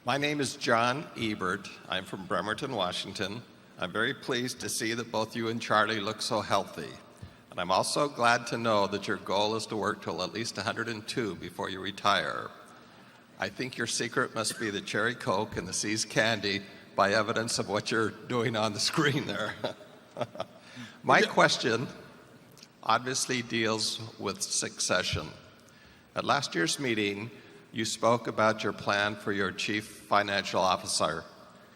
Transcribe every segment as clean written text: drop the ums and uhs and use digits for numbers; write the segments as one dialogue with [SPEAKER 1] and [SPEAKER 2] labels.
[SPEAKER 1] My name is John Ebert. I'm from Bremerton, Washington. I'm very pleased to see that both you and Charlie look so healthy. And I'm also glad to know that your goal is to work till at least 102 before you retire. I think your secret must be the cherry Coke and the See's candy by evidence of what you're doing on the screen there. My question obviously deals with succession. At last year's meeting, you spoke about your plan for your chief financial officer.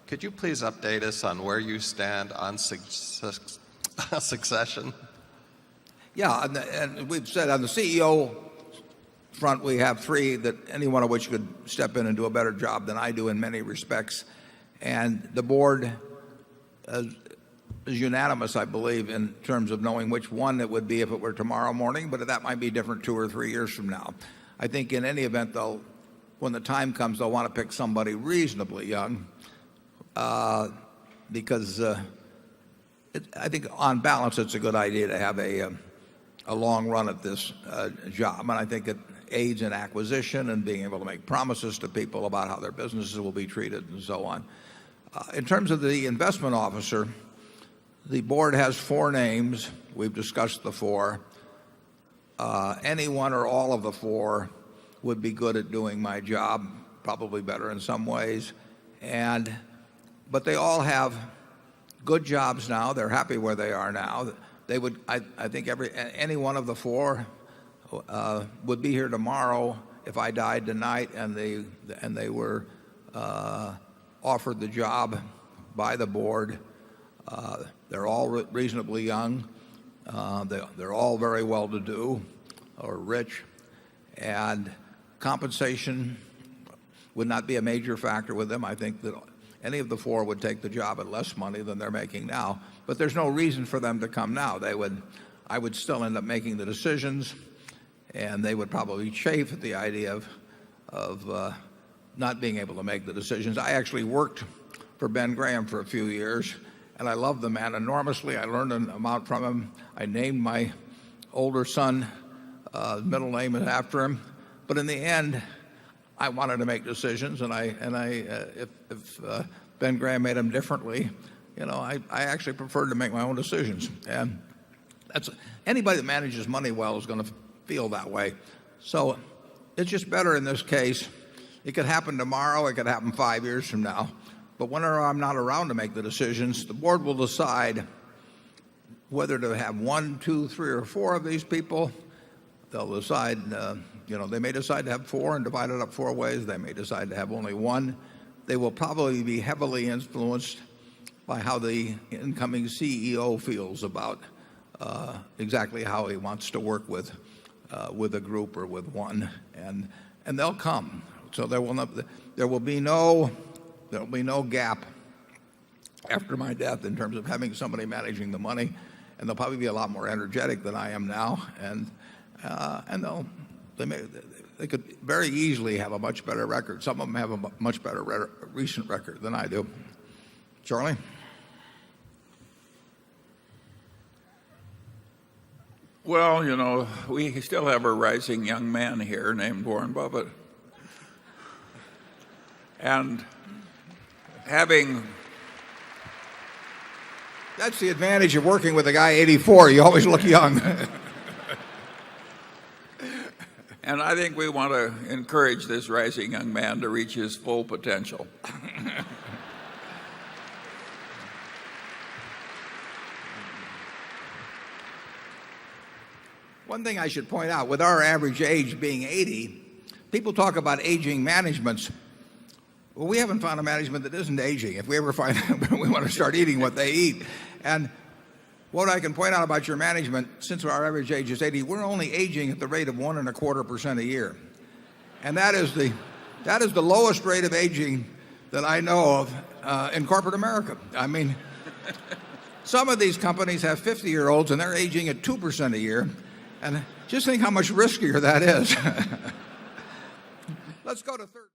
[SPEAKER 1] Could you please update us on where you stand on succession?
[SPEAKER 2] Yeah, and we've said on the CEO front, we have three that any one of which could step in and do a better job than I do in many respects. And the board is unanimous, I believe, in terms of knowing which one it would be if it were tomorrow morning, but that might be different 2 or 3 years from now. I think in any event, when the time comes, they'll want to pick somebody reasonably young because I think on balance it's a good idea to have a long run at this job. And I think it aids in acquisition and being able to make promises to people about how their businesses will be treated and so on. In terms of the investment officer, the board has 4 names. We've discussed the 4. Any one or all of the 4 would be good at doing my job, probably better in some ways. But they all have good jobs now. They're happy where they are now. They would, I think, any one of the 4 would be here tomorrow if I died tonight and they were offered the job by the board. They're all reasonably young. They're all very well-to-do or rich, and compensation would not be a major factor with them. I think that any of the 4 would take the job at less money than they're making now, but there's no reason for them to come now. I would still end up making the decisions, and they would probably chafe at the idea of not being able to make the decisions. I actually worked for Ben Graham for a few years, and I loved the man enormously. I learned an amount from him. I named my older son, middle name is after him. But in the end, I wanted to make decisions, and if Ben Graham made them differently, I actually preferred to make my own decisions. And anybody that manages money well is going to feel that way. So it's just better in this case. It could happen tomorrow. It could happen 5 years from now. But whenever I'm not around to make the decisions, the board will decide whether to have 1, 2, 3, or 4 of these people. They'll decide, they may decide to have 4 and divide it up 4 ways. They may decide to have only 1. They will probably be heavily influenced by how the incoming CEO feels about exactly how he wants to work with a group or with one. And they'll come. So there will be no gap after my death in terms of having somebody managing the money, and they'll probably be a lot more energetic than I am now, and they could very easily have a much better record. Some of them have a much better recent record than I do. Charlie?
[SPEAKER 3] Well, we still have a rising young man here named Warren Buffett. And
[SPEAKER 2] that's the advantage of working with a guy 84. You always look young.
[SPEAKER 3] And I think we want to encourage this rising young man to reach his full potential.
[SPEAKER 2] One thing I should point out, with our average age being 80, people talk about aging managements. Well, we haven't found a management that isn't aging. If we ever find we want to start eating what they eat. And what I can point out about your management, since our average age is 80, we're only aging at the rate of 1.25% a year. And that is the lowest rate of aging that I know of in corporate America. I mean, some of these companies have 50-year-olds and they're aging at 2% a year. And just think how much riskier that is. Let's go to third.